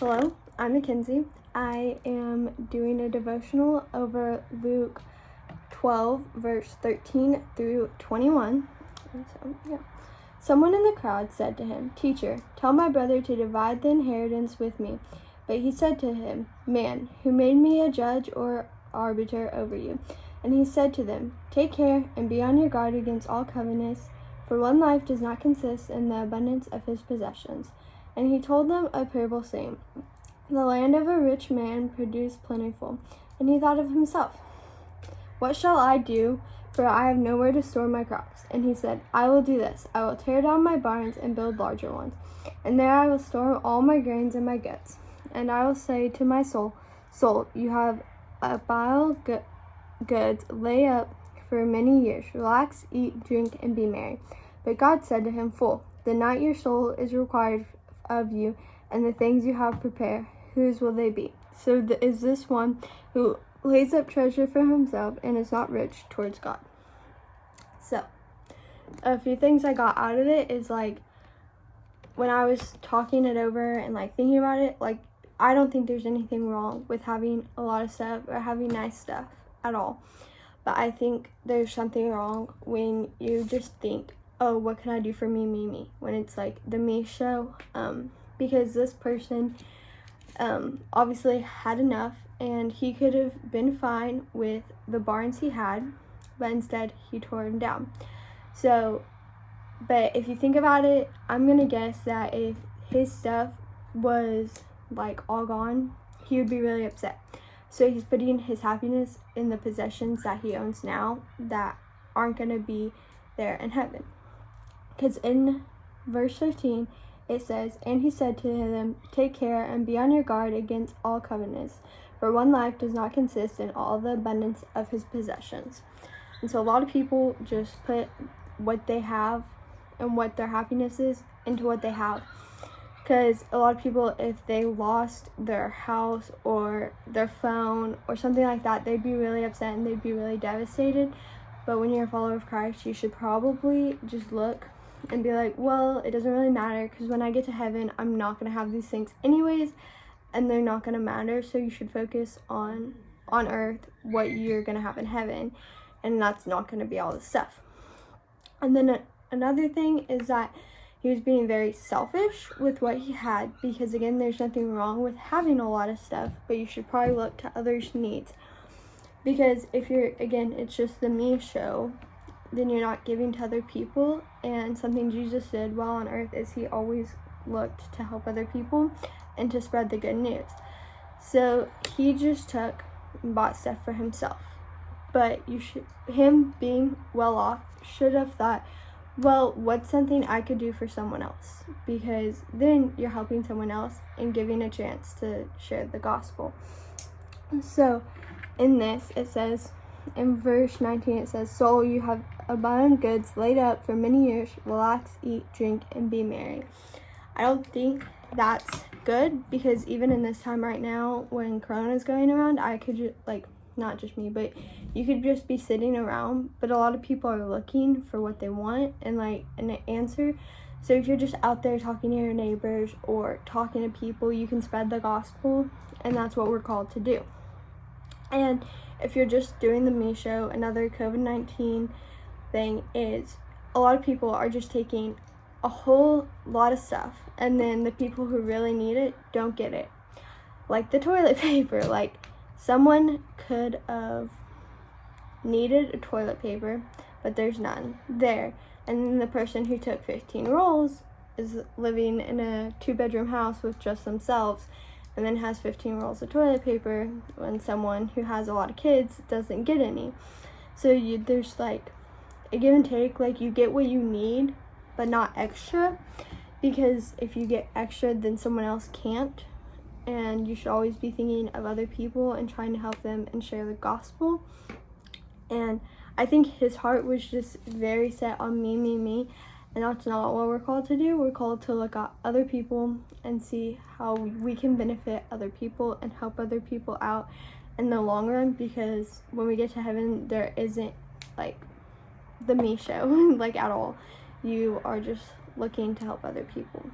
Hello, I'm Mackinzie. I am doing a devotional over Luke 12, verse 13 through 21. Someone in the crowd said to him, "Teacher, tell my brother to divide the inheritance with me." But he said to him, "Man, who made me a judge or arbiter over you?" And he said to them, "Take care and be on your guard against all covetousness, for one life does not consist in the abundance of his possessions." And he told them a parable, saying, "The land of a rich man produced plentiful, and he thought of himself, 'What shall I do? For I have nowhere to store my crops.' And he said, 'I will do this. I will tear down my barns and build larger ones, and there I will store all my grains and my goods. And I will say to my soul, Soul, you have a pile goods lay up for many years. Relax, eat, drink, and be merry.' But God said to him, 'Fool, the night your soul is required of you, and the things you have prepared, whose will they be?' So is this one who lays up treasure for himself and is not rich towards God." So, a few things I got out of it is when I was talking it over and thinking about it, I don't think there's anything wrong with having a lot of stuff or having nice stuff at all. But I think there's something wrong when you just think, "Oh, what can I do for me, me," when it's the me show. Because this person obviously had enough, and he could have been fine with the barns he had, but instead he tore them down. So, but if you think about it, I'm gonna guess that if his stuff was all gone, he would be really upset. So he's putting his happiness in the possessions that he owns now that aren't gonna be there in heaven. Because in verse 15, it says, "And he said to them, Take care and be on your guard against all covetousness, for one life does not consist in all the abundance of his possessions." And so a lot of people just put what they have and what their happiness is into what they have. Because a lot of people, if they lost their house or their phone or something like that, they'd be really upset and they'd be really devastated. But when you're a follower of Christ, you should probably just look and be like, well, it doesn't really matter, because when I get to heaven, I'm not going to have these things anyways, and they're not going to matter. So you should focus on earth what you're going to have in heaven, and that's not going to be all this stuff. And then another thing is that he was being very selfish with what he had, because again, there's nothing wrong with having a lot of stuff, but you should probably look to others' needs. Because if it's just the me show, then you're not giving to other people. And something Jesus did while on earth is he always looked to help other people and to spread the good news. So he just took and bought stuff for himself. But him being well off should have thought, well, what's something I could do for someone else? Because then you're helping someone else and giving a chance to share the gospel. So in this, it says, in verse 19, it says, "Soul, you have abundant goods laid up for many years. Relax, eat, drink, and be merry." I don't think that's good, because even in this time right now, when Corona is going around, I could just, not just me, but you could just be sitting around, but a lot of people are looking for what they want and an answer. So if you're just out there talking to your neighbors or talking to people, you can spread the gospel, and that's what we're called to do. And if you're just doing the me show, another COVID-19 thing is a lot of people are just taking a whole lot of stuff, and then the people who really need it don't get it. Like the toilet paper, someone could have needed a toilet paper, but there's none there. And then the person who took 15 rolls is living in a 2-bedroom house with just themselves, and then has 15 rolls of toilet paper, when someone who has a lot of kids doesn't get any. So there's a give and take. You get what you need, but not extra, because if you get extra, then someone else can't. And you should always be thinking of other people and trying to help them and share the gospel. And I think his heart was just very set on me, and that's not what we're called to do. We're called to look at other people and see how we can benefit other people and help other people out in the long run, because when we get to heaven, there isn't the me show at all. You are just looking to help other people.